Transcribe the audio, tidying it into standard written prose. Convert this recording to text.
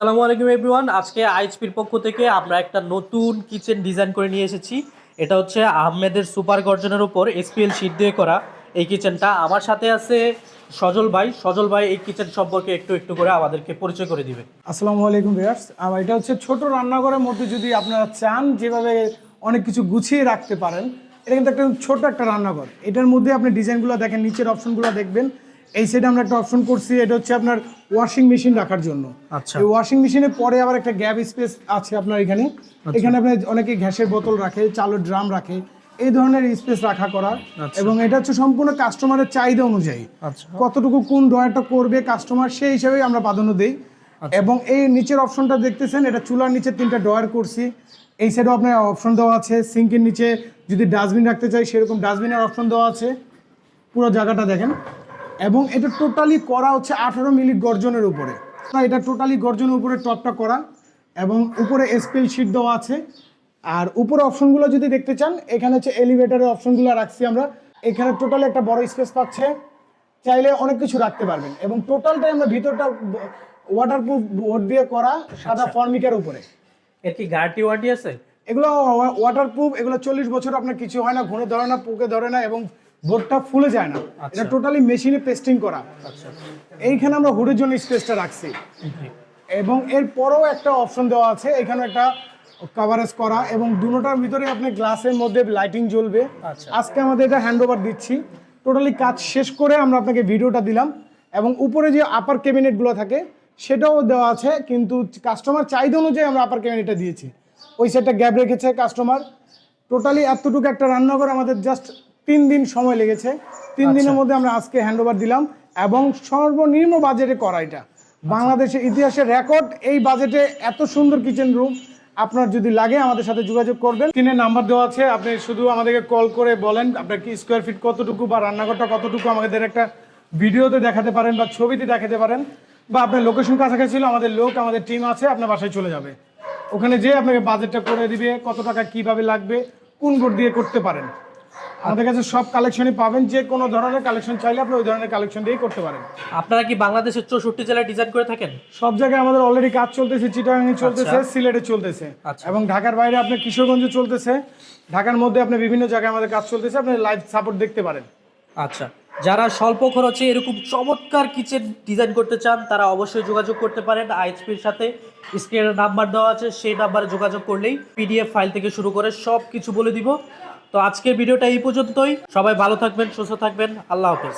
আসসালামু আলাইকুম এভরিওয়ান। আজকে আইএচপির পক্ষ থেকে আমরা একটা নতুন কিচেন ডিজাইন করে নিয়ে এসেছি। এটা হচ্ছে আহমেদের সুপার গর্জনের উপর এসপিএল শীট দিয়ে করা এই কিচেনটা। আমার সাথে আছে সজল ভাই। সজল ভাই এই কিচেন সম্পর্কে একটু একটু করে আমাদেরকে পরিচয় করে দিবে। আসসালামু আলাইকুম ভিউয়ার্স। এটা হচ্ছে ছোট রান্নাঘরের মধ্যে যদি আপনারা চান যেভাবে অনেক কিছু গুছিয়ে রাখতে পারেন, এটা কিন্তু একটা ছোট একটা রান্নাঘর। এটার মধ্যে আপনি ডিজাইনগুলো দেখেন, নিচের অপশনগুলো দেখবেন। এই সাইডে আমরা একটা অপশন করছি, এটা হচ্ছে আপনার ওয়াশিং মেশিন রাখার জন্য। আচ্ছা, এই ওয়াশিং মেশিনের পরে আবার একটা গ্যাপ স্পেস আছে আপনার এখানে। এখানে আপনি অনেকে গ্যাসের বোতল রাখে, চালের ড্রাম রাখে, এই ধরনের স্পেস রাখা করা। এবং এটা হচ্ছে সম্পূর্ণ কাস্টমারের চাহিদা অনুযায়ী কতটুকু কোন ড্রয়ারটা করবে কাস্টমার, সেই হিসাবেই আমরা প্রাধান্য দিই। এবং এই নিচের অপশনটা দেখতেছেন, এটা চুলার নিচে 3টা ড্রয়ার করছি। এই সাইডেও আপনার অপশন দেওয়া আছে। সিঙ্কের নিচে যদি ডাস্টবিন রাখতে চাই সেরকম ডাস্টবিনের অপশন দেওয়া আছে। পুরো জায়গাটা দেখেন। এবং এটা টোটালি করা হচ্ছে 18 মিলি গর্জনের উপরে। এটা টোটালি গর্জনের উপরে টপটা করা এবং উপরে এসপিএল শিট দেওয়া আছে। আর উপরে অপশনগুলো যদি দেখতে চান, এখানে হচ্ছে এলিভেটরের অপশনগুলো রাখছি আমরা। এখানে টোটালি একটা বড় স্পেস পাচ্ছে, চাইলে অনেক কিছু রাখতে পারবেন। এবং টোটালটাই আমরা ভিতরটা ওয়াটারপ্রুফ বোর্ড দিয়ে করা, সাদা ফর্মিকের উপরে। এর কি গ্যারান্টি ওয়ারেন্টি আছে? এগুলো ওয়াটারপ্রুফ, এগুলো 40 বছর আপনার কিছু হয় না, ঘুরে ধরে না, পোকে ধরে না এবং বোর্ডটা ফুলে যায় না। এটা টোটালি মেশিনে পেস্টিং করা। এইখানে আমরা হুডের জন্য স্পেসটা রাখছি। এবং এর পরেও একটা অপশন দেওয়া আছে, এখানে একটা কভারেজ করা এবং দুটোটার ভিতরে আপনার গ্লাসের মধ্যে লাইটিং জ্বলবে। আজকে আমাদের এটা হ্যান্ড ওভার দিচ্ছি। টোটালি কাজ শেষ করে আমরা আপনাকে ভিডিওটা দিলাম। এবং উপরে যে আপার ক্যাবিনেটগুলো থাকে সেটাও দেওয়া আছে, কিন্তু কাস্টমার চাহিদা অনুযায়ী আমরা আপার ক্যাবিনেটটা দিয়েছি। ওই সেটটা গ্যাপ রেখেছে কাস্টমার। টোটালি এতটুকু একটা রান্নাঘর আমাদের জাস্ট 3 দিন সময় লেগেছে। 3 দিনের মধ্যে আমরা আজকে হ্যান্ড ওভার দিলাম। এবং সর্বনিম্ন বাজেটে করা এটা বাংলাদেশের ইতিহাসের রেকর্ড। এই বাজেটে এত সুন্দর কিচেন রুম আপনার যদি লাগে আমাদের সাথে যোগাযোগ করবেন। স্ক্রিনে নাম্বার দেওয়া আছে, আপনি শুধু আমাদেরকে কল করে বলেন আপনার কি স্কোয়ার ফিট কতটুকু বা রান্নাঘরটা কতটুকু, আমাদের একটা ভিডিওতে দেখাতে পারেন বা ছবিতে দেখাতে পারেন। বা আপনার লোকেশন কাছাকাছি ছিল, আমাদের লোক, আমাদের টিম আছে, আপনার বাসায় চলে যাবে। ওখানে যেয়ে আপনাকে বাজেটটা করে দিবে, কত টাকা কিভাবে লাগবে, কোন বোর্ড দিয়ে করতে পারেন। আমাদের কাছে সব কালেকশনই পাবেন। যে কোনো ধরনের কালেকশন চাইলে আপনি ওই ধরনের কালেকশন দিয়েই করতে পারেন। আপনারা কি বাংলাদেশের 64 জেলায় ডিজাইন করে থাকেন? সব জায়গায় আমাদের অলরেডি কাজ চলতেছে। চিটাগাংয়ে চলতেছে, সিলেটে চলতেছে এবং ঢাকার বাইরে আপনার কিশোরগঞ্জে চলতেছে। ঢাকার মধ্যে আপনার বিভিন্ন জায়গায় আমাদের কাজ চলতেছে, আপনি লাইভ সাপোর্ট দেখতে পারেন। আচ্ছা, যারা স্বল্প খরচে এরকম চমৎকার কিচেন ডিজাইন করতে চান তারা অবশ্যই যোগাযোগ করতে পারেন আইএচপির সাথে। স্ক্রিনের নাম্বার দেওয়া আছে, সেই নাম্বারে যোগাযোগ করলেই পিডিএফ ফাইল থেকে শুরু করে সব কিছু বলে দিব। তো আজকের ভিডিওটা এই পর্যন্তই। সবাই ভালো থাকবেন, সুস্থ থাকবেন। আল্লাহ হাফেজ।